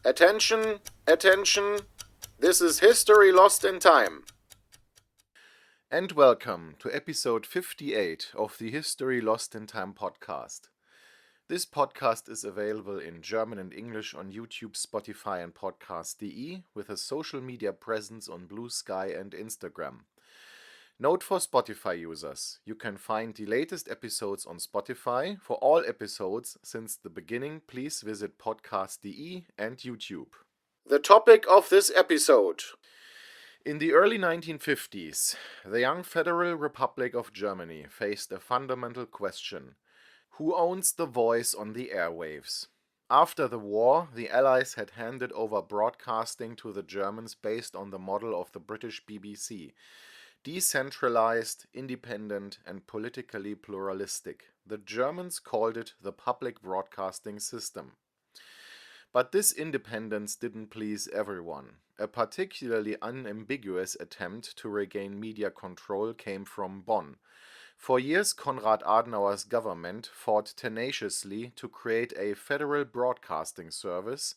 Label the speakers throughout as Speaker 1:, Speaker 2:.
Speaker 1: Attention, attention, this is History Lost in Time. And welcome to episode 58 of the History Lost in Time podcast. This podcast is available in German and English on YouTube, Spotify and Podcast.de with a social media presence on Blue Sky and Instagram. Note for Spotify users, you can find the latest episodes on Spotify. For all episodes since the beginning, please visit podcast.de and YouTube. The topic of this episode. In the early 1950s, the young Federal Republic of Germany faced a fundamental question. Who owns the voice on the airwaves? After the war, the Allies had handed over broadcasting to the Germans based on the model of the British BBC. Decentralized, independent, and politically pluralistic. The Germans called it the public broadcasting system. But this independence didn't please everyone. A particularly unambiguous attempt to regain media control came from Bonn. For years, Konrad Adenauer's government fought tenaciously to create a federal broadcasting service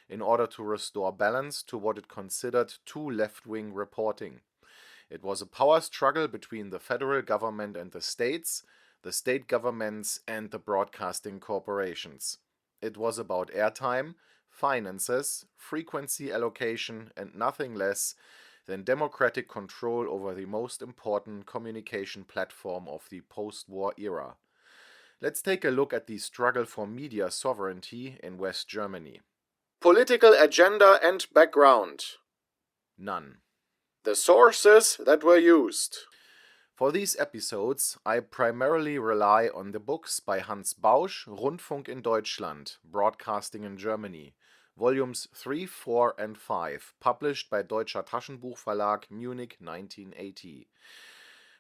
Speaker 1: in order to restore balance to what it considered too left-wing reporting. It was a power struggle between the federal government and the state governments and the broadcasting corporations. It was about airtime, finances, frequency allocation, and nothing less than democratic control over the most important communication platform of the post-war era. Let's take a look at the struggle for media sovereignty in West Germany. Political agenda and background. None. The sources that were used. For these episodes, I primarily rely on the books by Hans Bausch, Rundfunk in Deutschland, Broadcasting in Germany, volumes 3, 4 and 5, published by Deutscher Taschenbuchverlag, Munich, 1980.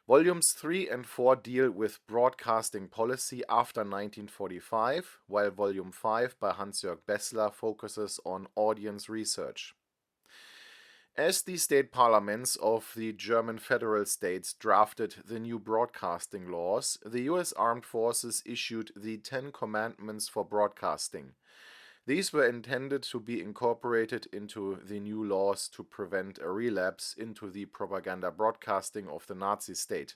Speaker 1: Volumes 3 and 4 deal with broadcasting policy after 1945, while Volume 5 by Hans-Jörg Bessler focuses on audience research. As the state parliaments of the German federal states drafted the new broadcasting laws, the US Armed Forces issued the 10 Commandments for broadcasting. These were intended to be incorporated into the new laws to prevent a relapse into the propaganda broadcasting of the Nazi state.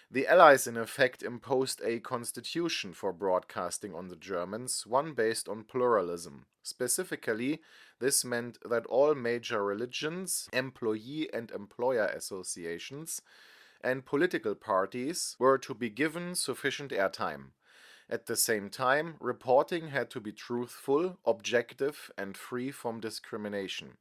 Speaker 1: The Allies in effect imposed a constitution for broadcasting on the Germans, one based on pluralism. Specifically, this meant that all major religions, employee and employer associations, and political parties were to be given sufficient airtime. At the same time, reporting had to be truthful, objective, and free from discrimination.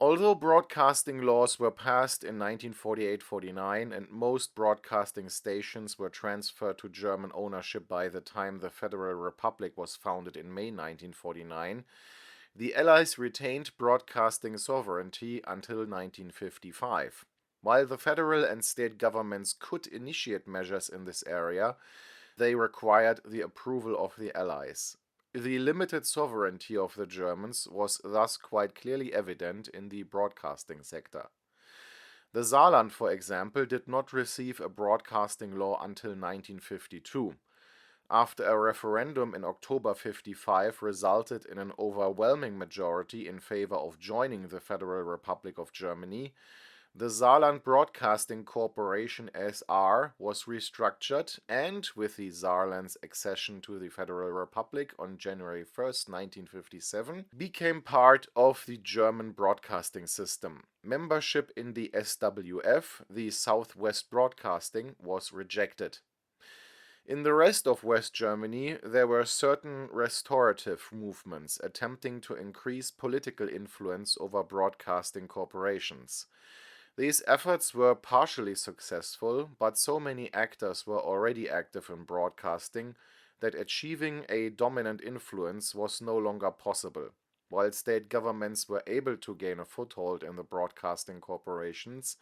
Speaker 1: Although broadcasting laws were passed in 1948-49 and most broadcasting stations were transferred to German ownership by the time the Federal Republic was founded in May 1949, the Allies retained broadcasting sovereignty until 1955. While the federal and state governments could initiate measures in this area, they required the approval of the Allies. The limited sovereignty of the Germans was thus quite clearly evident in the broadcasting sector. The Saarland, for example, did not receive a broadcasting law until 1952. After a referendum in October 1955 resulted in an overwhelming majority in favor of joining the Federal Republic of Germany, the Saarland Broadcasting Corporation S.R. was restructured and, with the Saarland's accession to the Federal Republic on January 1, 1957, became part of the German broadcasting system. Membership in the SWF, the Southwest Broadcasting, was rejected. In the rest of West Germany, there were certain restorative movements attempting to increase political influence over broadcasting corporations. These efforts were partially successful, but so many actors were already active in broadcasting that achieving a dominant influence was no longer possible. While state governments were able to gain a foothold in the broadcasting corporations,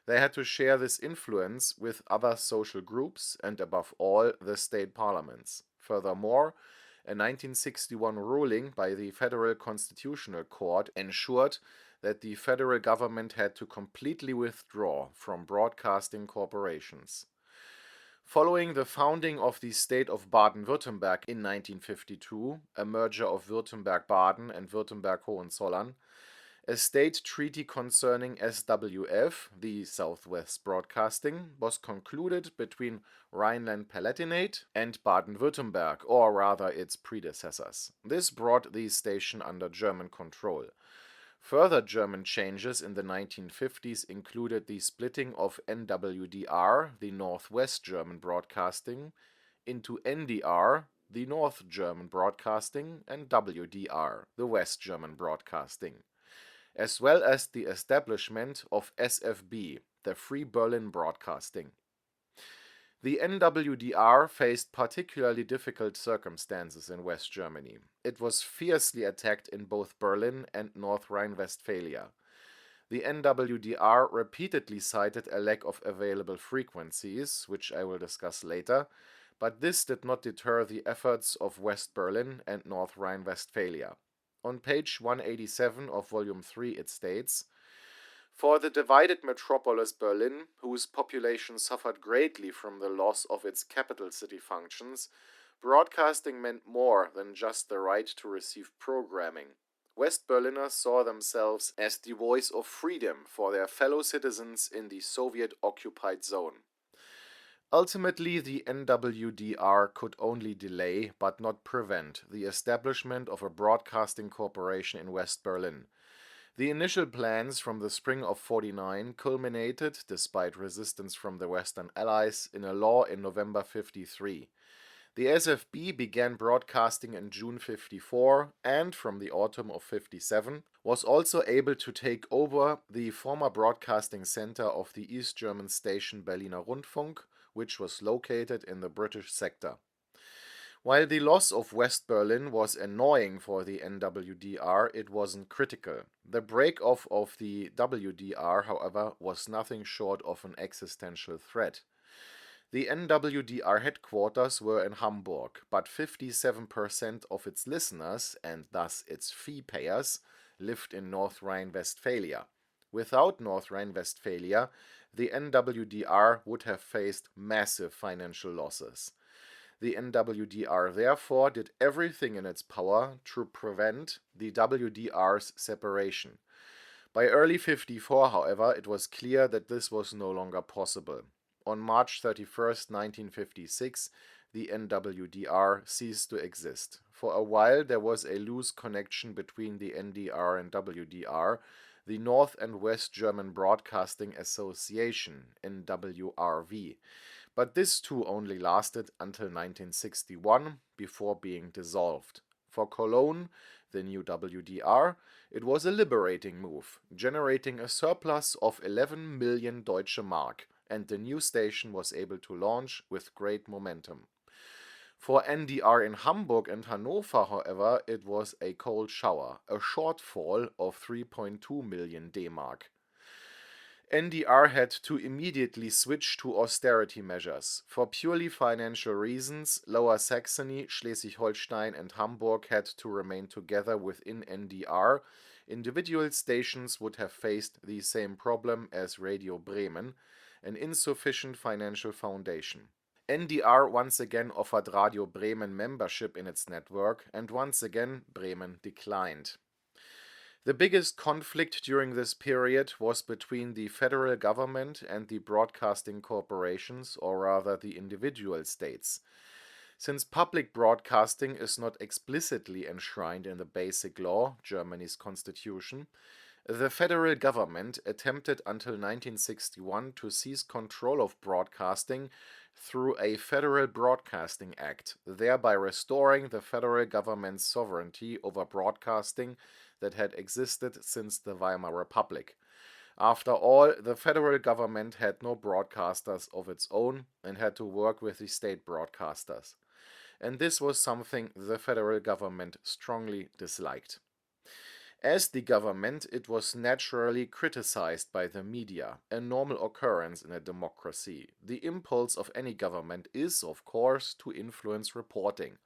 Speaker 1: they had to share this influence with other social groups and, above all, the state parliaments. Furthermore, a 1961 ruling by the Federal Constitutional Court ensured that the federal government had to completely withdraw from broadcasting corporations. Following the founding of the state of Baden-Württemberg in 1952, a merger of Württemberg-Baden and Württemberg-Hohenzollern, a state treaty concerning SWF, the Southwest Broadcasting, was concluded between Rhineland-Palatinate and Baden-Württemberg, or rather its predecessors. This brought the station under German control. Further German changes in the 1950s included the splitting of NWDR, the Northwest German Broadcasting, into NDR, the North German Broadcasting, and WDR, the West German Broadcasting, as well as the establishment of SFB, the Free Berlin Broadcasting. The NWDR faced particularly difficult circumstances in West Germany. It was fiercely attacked in both Berlin and North Rhine-Westphalia. The NWDR repeatedly cited a lack of available frequencies, which I will discuss later, but this did not deter the efforts of West Berlin and North Rhine-Westphalia. On page 187 of Volume 3 it states, "For the divided metropolis Berlin, whose population suffered greatly from the loss of its capital city functions, broadcasting meant more than just the right to receive programming. West Berliners saw themselves as the voice of freedom for their fellow citizens in the Soviet-occupied zone." Ultimately, the NWDR could only delay, but not prevent, the establishment of a broadcasting corporation in West Berlin. The initial plans from the spring of '49 culminated, despite resistance from the Western Allies, in a law in November '53. The SFB began broadcasting in June '54 and, from the autumn of '57, was also able to take over the former broadcasting center of the East German station Berliner Rundfunk, which was located in the British sector. While the loss of West Berlin was annoying for the NWDR, it wasn't critical. The break-off of the WDR, however, was nothing short of an existential threat. The NWDR headquarters were in Hamburg, but 57% of its listeners, and thus its fee payers, lived in North Rhine-Westphalia. Without North Rhine-Westphalia, the NWDR would have faced massive financial losses. The NWDR therefore did everything in its power to prevent the WDR's separation. By early '54, however, it was clear that this was no longer possible. On March 31st, 1956, the NWDR ceased to exist. For a while there was a loose connection between the NDR and WDR, the North and West German Broadcasting Association, NWRV. But this too only lasted until 1961, before being dissolved. For Cologne, the new WDR, it was a liberating move, generating a surplus of 11 million Deutsche Mark, and the new station was able to launch with great momentum. For NDR in Hamburg and Hanover, however, it was a cold shower, a shortfall of 3.2 million D-Mark. NDR had to immediately switch to austerity measures. For purely financial reasons, Lower Saxony, Schleswig-Holstein and Hamburg had to remain together within NDR. Individual stations would have faced the same problem as Radio Bremen, an insufficient financial foundation. NDR once again offered Radio Bremen membership in its network, and once again Bremen declined. The biggest conflict during this period was between the federal government and the broadcasting corporations, or rather the individual states. Since public broadcasting is not explicitly enshrined in the Basic Law, Germany's constitution, the federal government attempted until 1961 to seize control of broadcasting through a Federal Broadcasting Act, thereby restoring the federal government's sovereignty over broadcasting that had existed since the Weimar Republic. After all, the federal government had no broadcasters of its own and had to work with the state broadcasters. And this was something the federal government strongly disliked. As the government, it was naturally criticized by the media, a normal occurrence in a democracy. The impulse of any government is, of course, to influence reporting.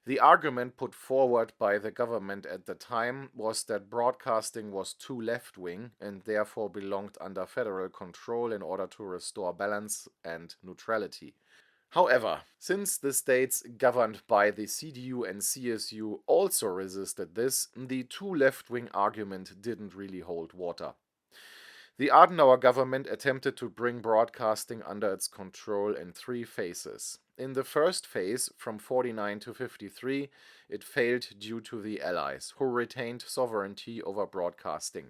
Speaker 1: The argument put forward by the government at the time was that broadcasting was too left-wing and therefore belonged under federal control in order to restore balance and neutrality. However, since the states governed by the CDU and CSU also resisted this, the two left-wing argument didn't really hold water. The Adenauer government attempted to bring broadcasting under its control in three phases. In the first phase, from 49 to 53, it failed due to the Allies, who retained sovereignty over broadcasting.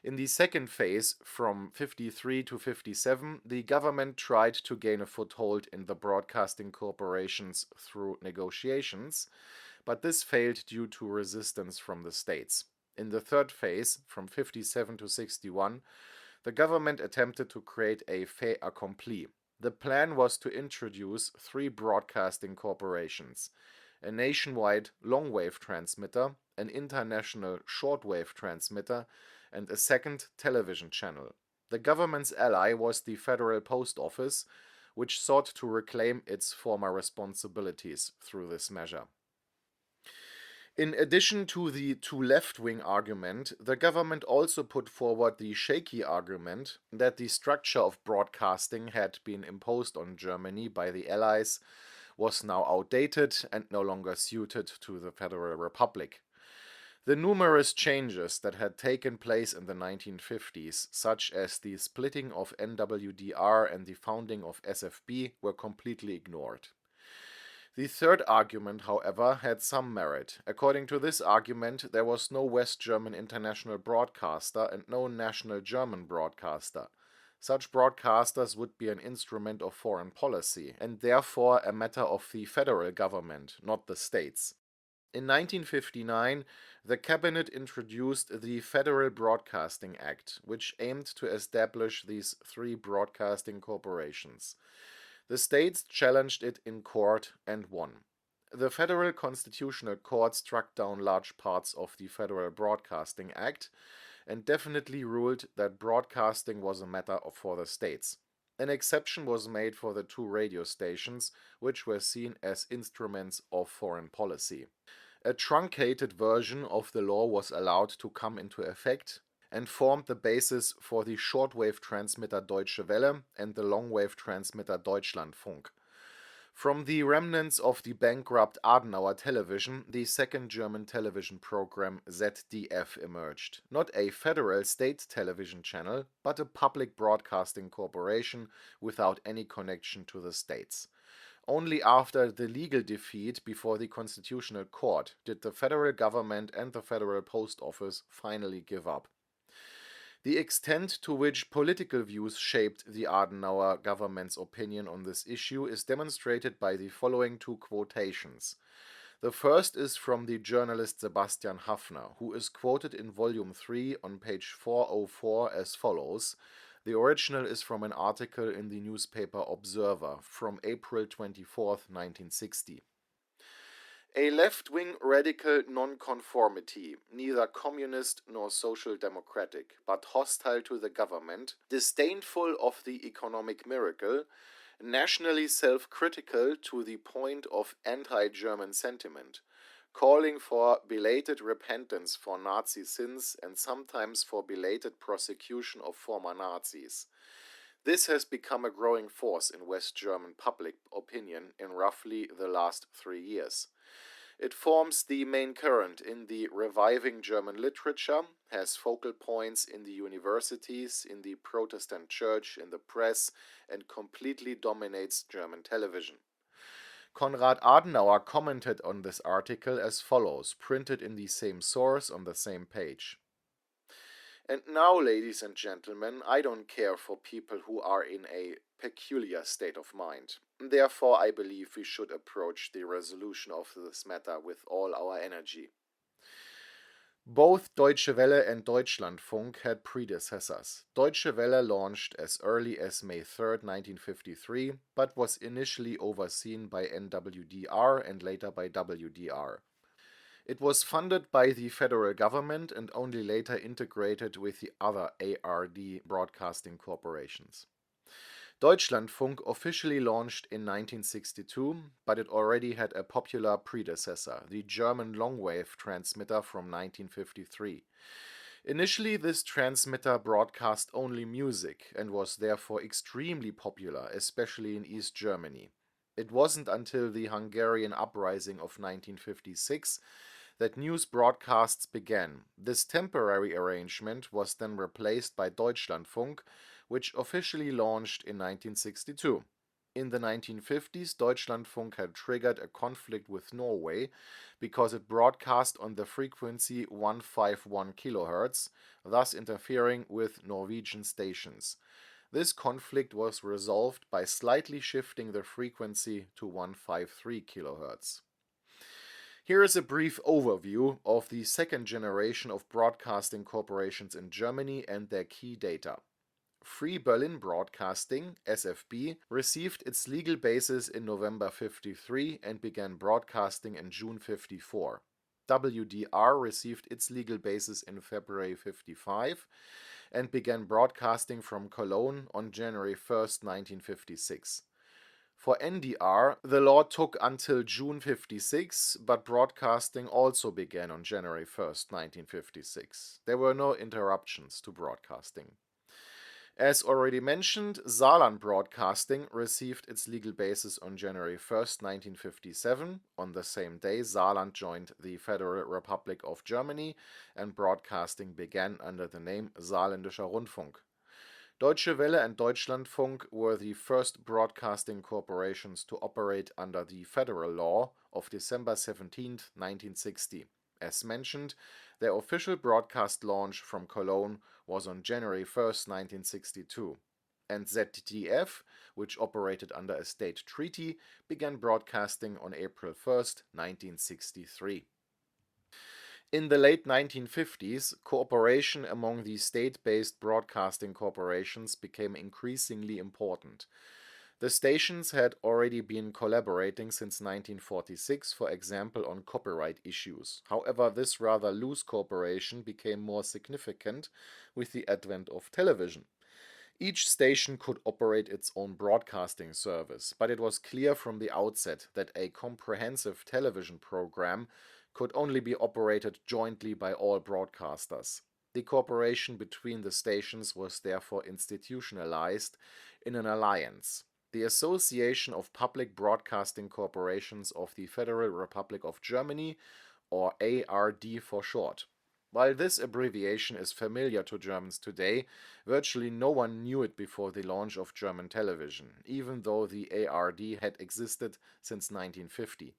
Speaker 1: In the second phase, from 53 to 57, the government tried to gain a foothold in the broadcasting corporations through negotiations, but this failed due to resistance from the states. In the third phase, from 57 to 61, the government attempted to create a fait accompli. The plan was to introduce three broadcasting corporations: a nationwide long-wave transmitter, an international short-wave transmitter, and a second television channel. The government's ally was the Federal Post Office, which sought to reclaim its former responsibilities through this measure. In addition to the two left-wing argument, the government also put forward the shaky argument that the structure of broadcasting had been imposed on Germany by the Allies was now outdated and no longer suited to the Federal Republic. The numerous changes that had taken place in the 1950s, such as the splitting of NWDR and the founding of SFB, were completely ignored. The third argument, however, had some merit. According to this argument, there was no West German international broadcaster and no national German broadcaster. Such broadcasters would be an instrument of foreign policy, and therefore a matter of the federal government, not the states. In 1959, the cabinet introduced the Federal Broadcasting Act, which aimed to establish these three broadcasting corporations. The states challenged it in court and won. The Federal Constitutional Court struck down large parts of the Federal Broadcasting Act and definitely ruled that broadcasting was a matter for the states. An exception was made for the two radio stations, which were seen as instruments of foreign policy. A truncated version of the law was allowed to come into effect and formed the basis for the shortwave transmitter Deutsche Welle and the longwave transmitter Deutschlandfunk. From the remnants of the bankrupt Adenauer television, the second German television program ZDF emerged. Not a federal state television channel, but a public broadcasting corporation without any connection to the states. Only after the legal defeat before the Constitutional Court did the federal government and the Federal Post Office finally give up. The extent to which political views shaped the Adenauer government's opinion on this issue is demonstrated by the following two quotations. The first is from the journalist Sebastian Haffner, who is quoted in Volume 3 on page 404 as follows. The original is from an article in the newspaper Observer from April 24, 1960. A left-wing radical nonconformity, neither communist nor social democratic, but hostile to the government, disdainful of the economic miracle, nationally self-critical to the point of anti-German sentiment, calling for belated repentance for Nazi sins and sometimes for belated prosecution of former Nazis. This has become a growing force in West German public opinion in roughly the last 3 years. It forms the main current in the reviving German literature, has focal points in the universities, in the Protestant church, in the press, and completely dominates German television. Konrad Adenauer commented on this article as follows, printed in the same source on the same page. And now, ladies and gentlemen, I don't care for people who are in a peculiar state of mind. Therefore, I believe we should approach the resolution of this matter with all our energy. Both Deutsche Welle and Deutschlandfunk had predecessors. Deutsche Welle launched as early as May 3, 1953, but was initially overseen by NWDR and later by WDR. It was funded by the federal government and only later integrated with the other ARD broadcasting corporations. Deutschlandfunk officially launched in 1962, but it already had a popular predecessor, the German longwave transmitter from 1953. Initially, this transmitter broadcast only music and was therefore extremely popular, especially in East Germany. It wasn't until the Hungarian uprising of 1956 that news broadcasts began. This temporary arrangement was then replaced by Deutschlandfunk, which officially launched in 1962. In the 1950s, Deutschlandfunk had triggered a conflict with Norway because it broadcast on the frequency 151 kHz, thus interfering with Norwegian stations. This conflict was resolved by slightly shifting the frequency to 153 kHz. Here is a brief overview of the second generation of broadcasting corporations in Germany and their key data. Free Berlin Broadcasting, SFB, received its legal basis in November 1953 and began broadcasting in June 1954. WDR received its legal basis in February 1955 and began broadcasting from Cologne on January 1st, 1956. For NDR, the law took until June 1956, but broadcasting also began on January 1st, 1956. There were no interruptions to broadcasting. As already mentioned, Saarland Broadcasting received its legal basis on January 1st, 1957. On the same day, Saarland joined the Federal Republic of Germany and broadcasting began under the name Saarländischer Rundfunk. Deutsche Welle and Deutschlandfunk were the first broadcasting corporations to operate under the federal law of December 17, 1960. As mentioned, their official broadcast launch from Cologne was on January 1st, 1962. And ZDF, which operated under a state treaty, began broadcasting on April 1st, 1963. In the late 1950s, cooperation among the state-based broadcasting corporations became increasingly important. The stations had already been collaborating since 1946, for example on copyright issues. However, this rather loose cooperation became more significant with the advent of television. Each station could operate its own broadcasting service, but it was clear from the outset that a comprehensive television program could only be operated jointly by all broadcasters. The cooperation between the stations was therefore institutionalized in an alliance. The Association of Public Broadcasting Corporations of the Federal Republic of Germany, or ARD for short. While this abbreviation is familiar to Germans today, virtually no one knew it before the launch of German television, even though the ARD had existed since 1950.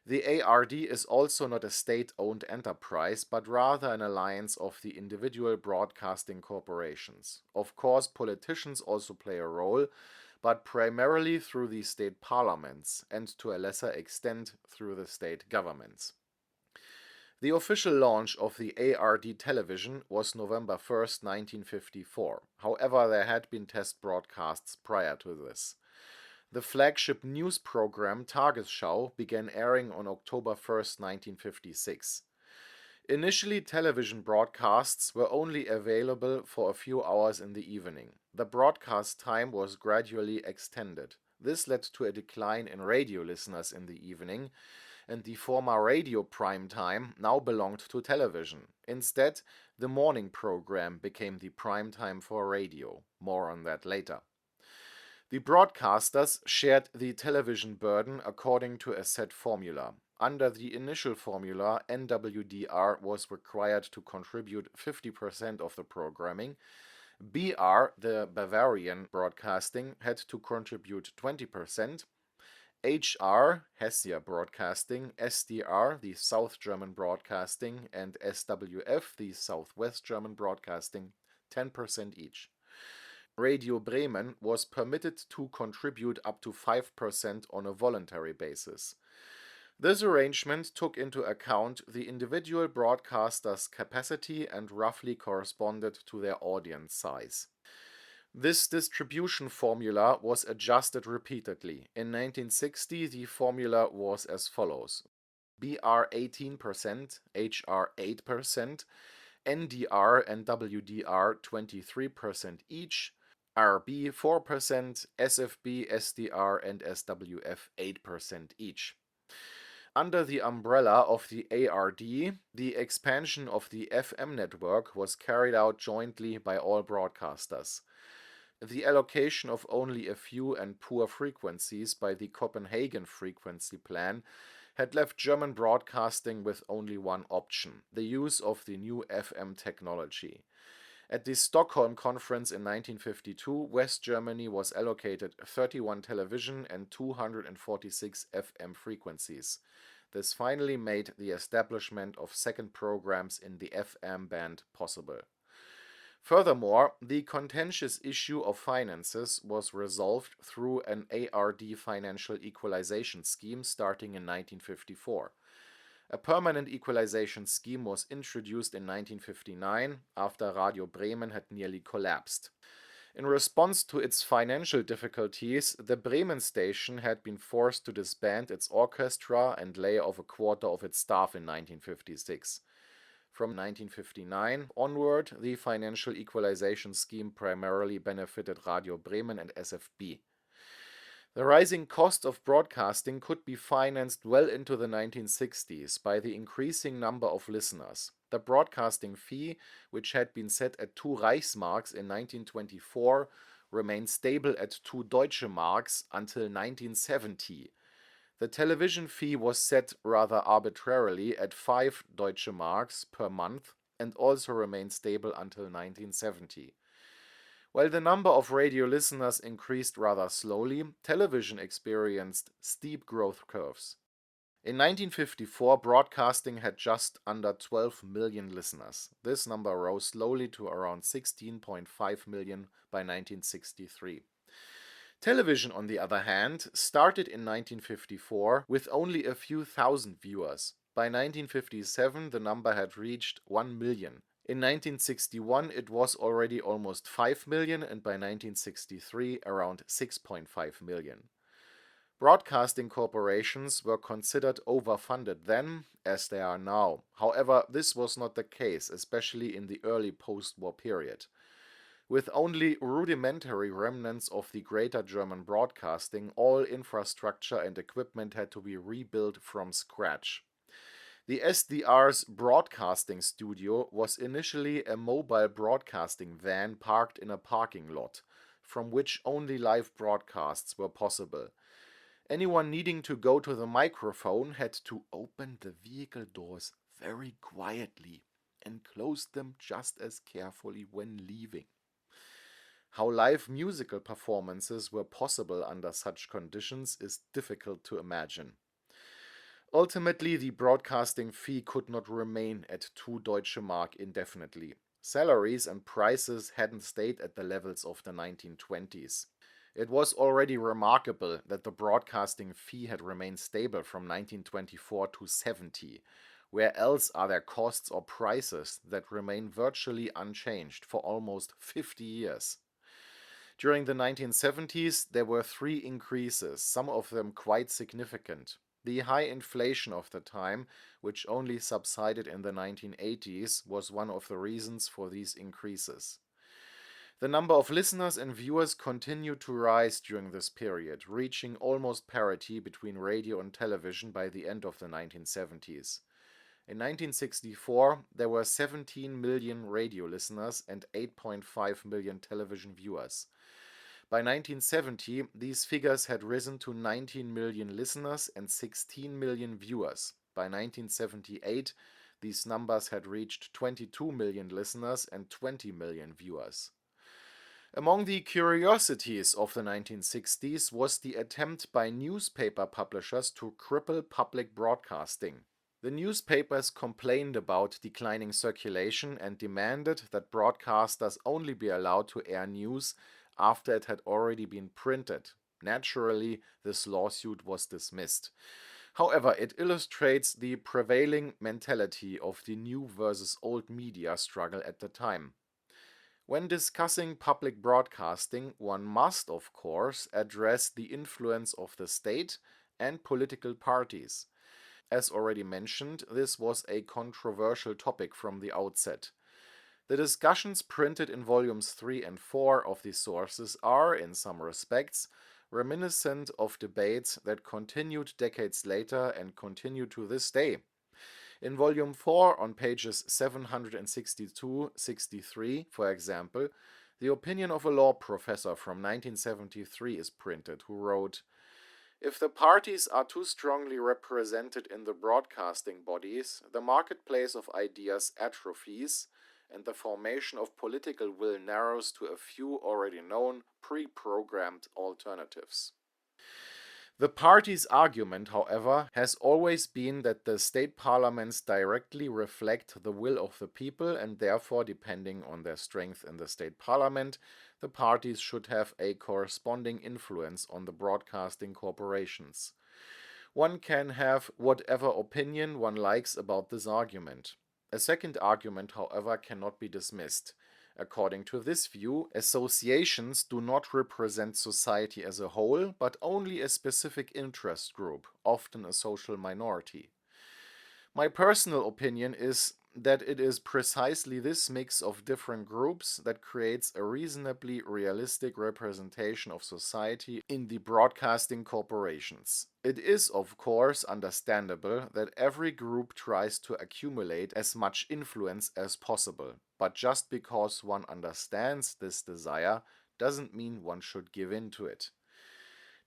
Speaker 1: The ARD is also not a state-owned enterprise, but rather an alliance of the individual broadcasting corporations. Of course, politicians also play a role, but primarily through the state parliaments and to a lesser extent through the state governments. The official launch of the ARD television was November 1st, 1954. However, there had been test broadcasts prior to this. The flagship news program Tagesschau began airing on October 1st, 1956. Initially, television broadcasts were only available for a few hours in the evening. The broadcast time was gradually extended. This led to a decline in radio listeners in the evening, and the former radio prime time now belonged to television. Instead, the morning program became the prime time for radio. More on that later. The broadcasters shared the television burden according to a set formula. Under the initial formula, NWDR was required to contribute 50% of the programming. BR, the Bavarian Broadcasting, had to contribute 20%. HR, Hesse Broadcasting, SDR, the South German Broadcasting, and SWF, the Southwest German Broadcasting, 10% each. Radio Bremen was permitted to contribute up to 5% on a voluntary basis. This arrangement took into account the individual broadcaster's capacity and roughly corresponded to their audience size. This distribution formula was adjusted repeatedly. In 1960, the formula was as follows: BR 18%, HR 8%, NDR and WDR 23% each, RB 4%, SFB, SDR and SWF 8% each. Under the umbrella of the ARD, the expansion of the FM network was carried out jointly by all broadcasters. the allocation of only a few and poor frequencies by the Copenhagen frequency plan had left German broadcasting with only one option: the use of the new FM technology. At the Stockholm Conference in 1952, West Germany was allocated 31 television and 246 FM frequencies. This finally made the establishment of second programs in the FM band possible. Furthermore, the contentious issue of finances was resolved through an ARD financial equalization scheme starting in 1954. A permanent equalization scheme was introduced in 1959 after Radio Bremen had nearly collapsed. In response to its financial difficulties, the Bremen station had been forced to disband its orchestra and lay off a quarter of its staff in 1956. From 1959 onward, the financial equalization scheme primarily benefited Radio Bremen and SFB. The rising cost of broadcasting could be financed well into the 1960s by the increasing number of listeners. The broadcasting fee, which had been set at 2 Reichsmarks in 1924, remained stable at 2 Deutsche Marks until 1970. The television fee was set rather arbitrarily at 5 Deutsche Marks per month and also remained stable until 1970. While the number of radio listeners increased rather slowly, television experienced steep growth curves. In 1954, broadcasting had just under 12 million listeners. This number rose slowly to around 16.5 million by 1963. Television, on the other hand, started in 1954 with only a few thousand viewers. By 1957, the number had reached 1 million. In 1961, it was already almost 5 million, and by 1963, around 6.5 million. Broadcasting corporations were considered overfunded then, as they are now. However, this was not the case, especially in the early post-war period. With only rudimentary remnants of the Greater German broadcasting, all infrastructure and equipment had to be rebuilt from scratch. The SDR's broadcasting studio was initially a mobile broadcasting van parked in a parking lot, from which only live broadcasts were possible. Anyone needing to go to the microphone had to open the vehicle doors very quietly and close them just as carefully when leaving. How live musical performances were possible under such conditions is difficult to imagine. Ultimately, the broadcasting fee could not remain at 2 Deutsche Mark indefinitely. Salaries and prices hadn't stayed at the levels of the 1920s. It was already remarkable that the broadcasting fee had remained stable from 1924 to 70. Where else are there costs or prices that remain virtually unchanged for almost 50 years? During the 1970s, there were 3 increases, some of them quite significant. The high inflation of the time, which only subsided in the 1980s, was one of the reasons for these increases. The number of listeners and viewers continued to rise during this period, reaching almost parity between radio and television by the end of the 1970s. In 1964, there were 17 million radio listeners and 8.5 million television viewers. By 1970, these figures had risen to 19 million listeners and 16 million viewers. By 1978, these numbers had reached 22 million listeners and 20 million viewers. Among the curiosities of the 1960s was the attempt by newspaper publishers to cripple public broadcasting. The newspapers complained about declining circulation and demanded that broadcasters only be allowed to air news after it had already been printed. Naturally, this lawsuit was dismissed. However, it illustrates the prevailing mentality of the new versus old media struggle at the time. When discussing public broadcasting, one must, of course, address the influence of the state and political parties. As already mentioned, this was a controversial topic from the outset. The discussions printed in volumes 3 and 4 of these sources are, in some respects, reminiscent of debates that continued decades later and continue to this day. In volume 4, on pages 762-63, for example, The opinion of a law professor from 1973 is printed, who wrote, "If the parties are too strongly represented in the broadcasting bodies, the marketplace of ideas atrophies, and the formation of political will narrows to a few already known, pre-programmed alternatives." The party's argument, however, has always been that the state parliaments directly reflect the will of the people, and therefore, depending on their strength in the state parliament, the parties should have a corresponding influence on the broadcasting corporations. One can have whatever opinion one likes about this argument. A second argument, however, cannot be dismissed. According to this view, associations do not represent society as a whole, but only a specific interest group, often a social minority. My personal opinion is that it is precisely this mix of different groups that creates a reasonably realistic representation of society in the broadcasting corporations. It is, of course, understandable that every group tries to accumulate as much influence as possible, but just because one understands this desire doesn't mean one should give in to it.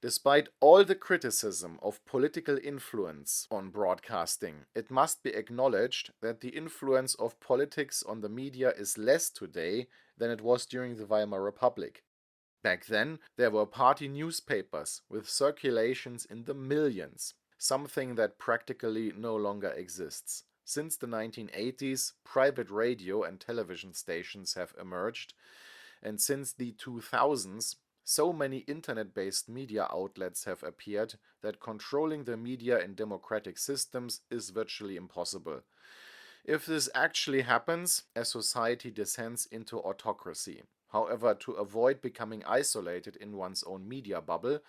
Speaker 1: Despite all the criticism of political influence on broadcasting, it must be acknowledged that the influence of politics on the media is less today than it was during the Weimar Republic. Back then, there were party newspapers with circulations in the millions, something that practically no longer exists. Since the 1980s, private radio and television stations have emerged, and since the 2000s, so many internet-based media outlets have appeared that controlling the media in democratic systems is virtually impossible. If this actually happens, a society descends into autocracy. However, to avoid becoming isolated in one's own media bubble,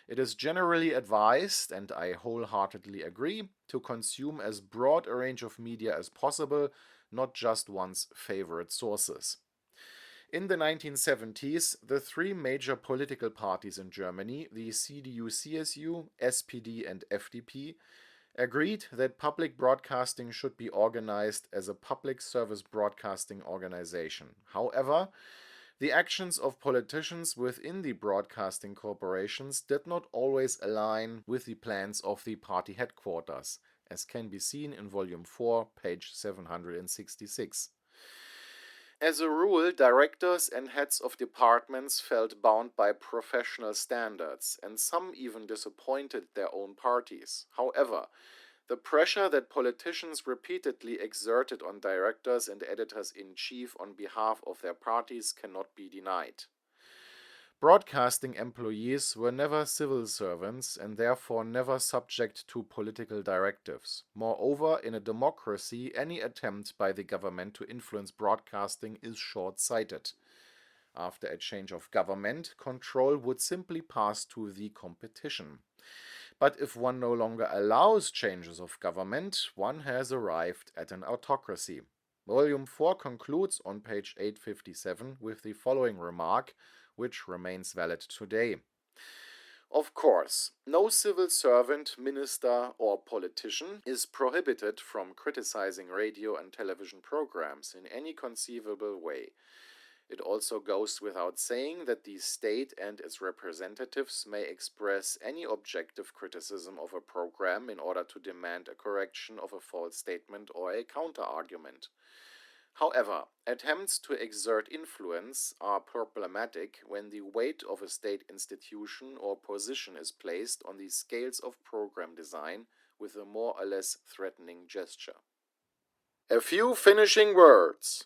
Speaker 1: it is generally advised, and I wholeheartedly agree, to consume as broad a range of media as possible, not just one's favorite sources. In the 1970s, the three major political parties in Germany, the CDU-CSU, SPD and FDP, agreed that public broadcasting should be organized as a public service broadcasting organization. However, the actions of politicians within the broadcasting corporations did not always align with the plans of the party headquarters, as can be seen in Volume 4, page 766. As a rule, directors and heads of departments felt bound by professional standards, and some even disappointed their own parties. However, the pressure that politicians repeatedly exerted on directors and editors-in-chief on behalf of their parties cannot be denied. Broadcasting employees were never civil servants and therefore never subject to political directives. Moreover, in a democracy, any attempt by the government to influence broadcasting is short-sighted. After a change of government, control would simply pass to the competition. But if one no longer allows changes of government, one has arrived at an autocracy. Volume 4 concludes on page 857 with the following remark, which remains valid today. Of course, no civil servant, minister, or politician is prohibited from criticizing radio and television programs in any conceivable way. It also goes without saying that the state and its representatives may express any objective criticism of a program in order to demand a correction of a false statement or a counter-argument. However, attempts to exert influence are problematic when the weight of a state institution or position is placed on the scales of program design with a more or less threatening gesture. A few finishing words.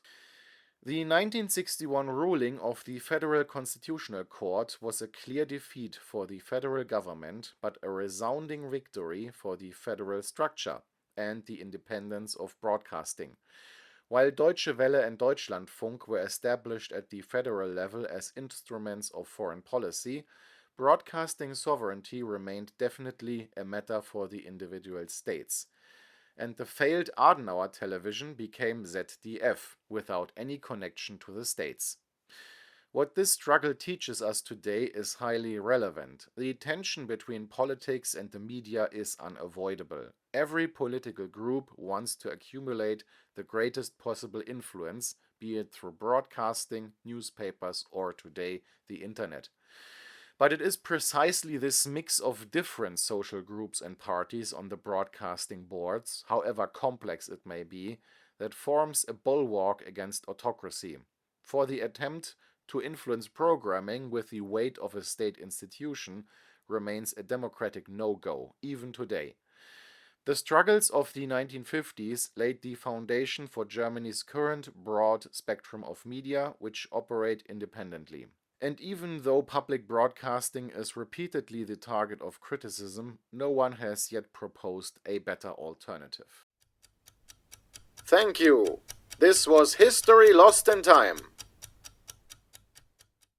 Speaker 1: The 1961 ruling of the Federal Constitutional Court was a clear defeat for the federal government, but a resounding victory for the federal structure and the independence of broadcasting. While Deutsche Welle and Deutschlandfunk were established at the federal level as instruments of foreign policy, broadcasting sovereignty remained definitely a matter for the individual states. And the failed Adenauer television became ZDF, without any connection to the states. What this struggle teaches us today is highly relevant. The tension between politics and the media is unavoidable. Every political group wants to accumulate the greatest possible influence be it through broadcasting, newspapers, or today the internet. But it is precisely this mix of different social groups and parties on the broadcasting boards, however complex it may be, that forms a bulwark against autocracy. For the attempt to influence programming with the weight of a state institution remains a democratic no-go, even today. The struggles of the 1950s laid the foundation for Germany's current broad spectrum of media, which operate independently. And even though public broadcasting is repeatedly the target of criticism, no one has yet proposed a better alternative. Thank you. This was History Lost in Time.